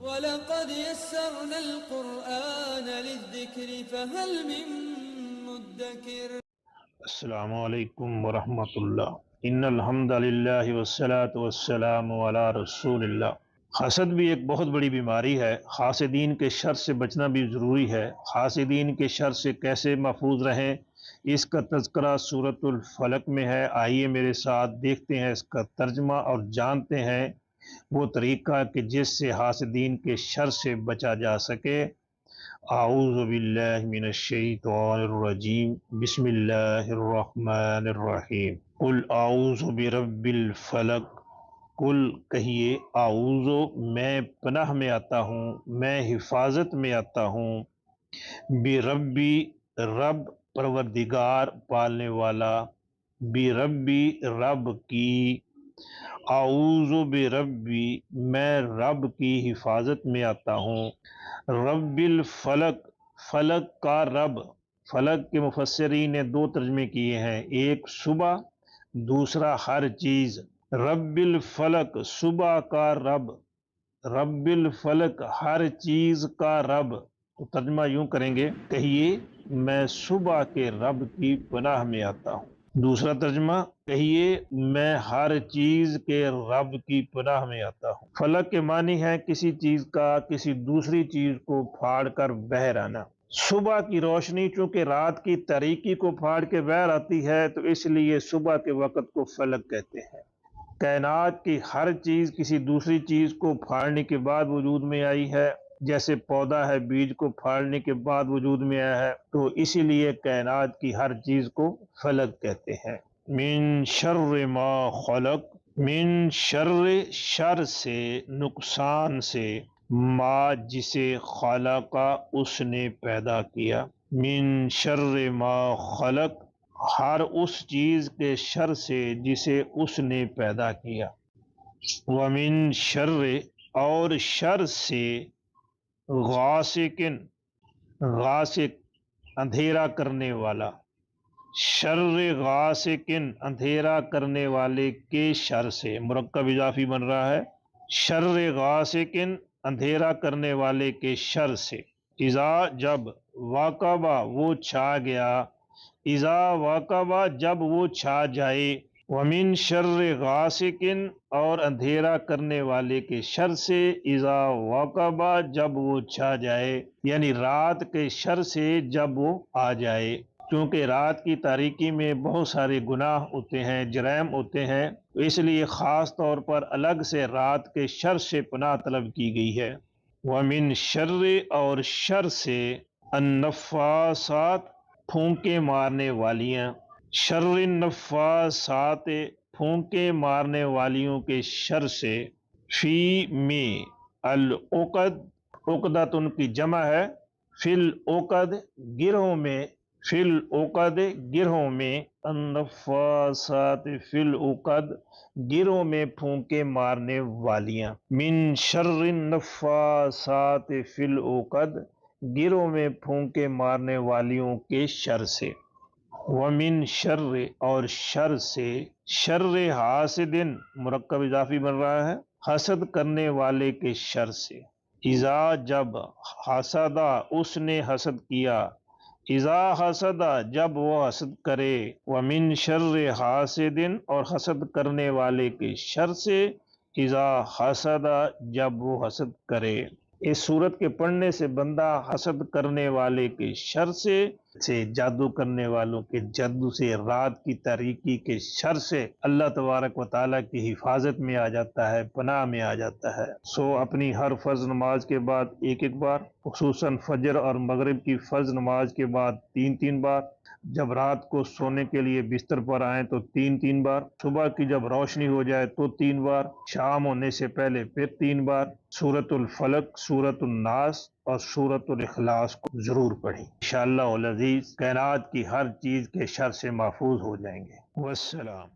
وَلَقَدْ يَسَّرْنَا الْقُرْآنَ لِلذِّكْرِ فَهَلْ مِن مُّدَّكِرٍ۔ السلام علیکم ورحمۃ اللہ۔ ان الحمد للہ والصلاة والسلام علی رسول اللہ۔ حسد بھی ایک بہت بڑی بیماری ہے۔ حاسدین کے شر سے بچنا بھی ضروری ہے۔ حاسدین کے شر سے کیسے محفوظ رہیں، اس کا تذکرہ سورۃ الفلق میں ہے۔ آئیے میرے ساتھ دیکھتے ہیں اس کا ترجمہ اور جانتے ہیں وہ طریقہ کہ جس سے حاسدین کے شر سے بچا جا سکے۔ اعوذ باللہ من الشیطان الرجیم، بسم اللہ الرحمن الرحیم۔ قل اعوذ برب الفلق، قل کہیے، اعوذ میں پناہ میں آتا ہوں، میں حفاظت میں آتا ہوں، بربی رب پروردگار پالنے والا، بربی رب کی، اعوذ بربی میں رب کی حفاظت میں آتا ہوں، رب الفلق فلک کا رب۔ فلک کے مفسرین نے دو ترجمے کیے ہیں، ایک صبح، دوسرا ہر چیز۔ رب الفلق صبح کا رب، رب الفلق ہر چیز کا رب۔ تو ترجمہ یوں کریں گے، کہیے میں صبح کے رب کی پناہ میں آتا ہوں۔ دوسرا ترجمہ، کہیے میں ہر چیز کے رب کی پناہ میں آتا ہوں۔ فلک کے معنی ہے کسی چیز کا کسی دوسری چیز کو پھاڑ کر باہر آنا۔ صبح کی روشنی چونکہ رات کی تاریکی کو پھاڑ کے باہر آتی ہے تو اس لیے صبح کے وقت کو فلک کہتے ہیں۔ کائنات کی ہر چیز کسی دوسری چیز کو پھاڑنے کے بعد وجود میں آئی ہے، جیسے پودا ہے بیج کو پھاڑنے کے بعد وجود میں آیا ہے، تو اسی لیے کائنات کی ہر چیز کو فلک کہتے ہیں۔ من شر ما خلق، من شر شر سے، نقصان سے، ما جسے خلق اس نے پیدا کیا، من شر ما خلق ہر اس چیز کے شر سے جسے اس نے پیدا کیا، ومن شر اور شر سے، غاسقن غاسق اندھیرا کرنے والا، شر غاسقن اندھیرا کرنے والے کے شر سے، مرکب اضافی بن رہا ہے، شر غاسقن اندھیرا کرنے والے کے شر سے، اذا جب، واقبہ وہ چھا گیا، اذا واقبہ جب وہ چھا جائے، ومن شر غاسقن اور اندھیرا کرنے والے کے شر سے، اذا واقبہ جب وہ چھا جائے، یعنی رات کے شر سے جب وہ آ جائے، کیونکہ رات کی تاریکی میں بہت سارے گناہ ہوتے ہیں، جرائم ہوتے ہیں، تو اس لیے خاص طور پر الگ سے رات کے شر سے پناہ طلب کی گئی ہے۔ ومن شر اور شر سے، النفاسات پھونکے مارنے والیاں، شر النفاسات پھونکے مارنے والیوں کے شر سے، فی میں، العقد عقدۃ ان کی جمع ہے، فی العقد گرہوں میں، فی العقد گرہوں میں، النفاسات فی العقد گرہوں میں پھونکے مارنے والیاں، من شر النفاسات فی العقد گرہوں میں پھونکے مارنے والیوں کے شر سے، ومن شر اور شر سے، شر حاسدن مرکب اضافی بن رہا ہے، حسد کرنے والے کے شر سے، اذا جب، حسدہ اس نے حسد کیا، اذا حسدہ جب وہ حسد کرے، ومن شر حاسدن اور حسد کرنے والے کے شر سے، اذا حسدہ جب وہ حسد کرے۔ اس سورت کے پڑھنے سے بندہ حسد کرنے والے کے شر سے، جادو کرنے والوں کے جادو سے، رات کی تاریکی کے شر سے اللہ تبارک و تعالیٰ کی حفاظت میں آ جاتا ہے، پناہ میں آ جاتا ہے۔ سو اپنی ہر فرض نماز کے بعد ایک بار، خصوصاً فجر اور مغرب کی فرض نماز کے بعد 3 بار، جب رات کو سونے کے لیے بستر پر آئیں تو 3 بار، صبح کی جب روشنی ہو جائے تو 3 بار، شام ہونے سے پہلے پھر 3 بار سورۃ الفلق، سورۃ الناس اور سورۃ الاخلاص کو ضرور پڑھیں۔ انشاءاللہ العزیز کائنات کی ہر چیز کے شر سے محفوظ ہو جائیں گے۔ والسلام۔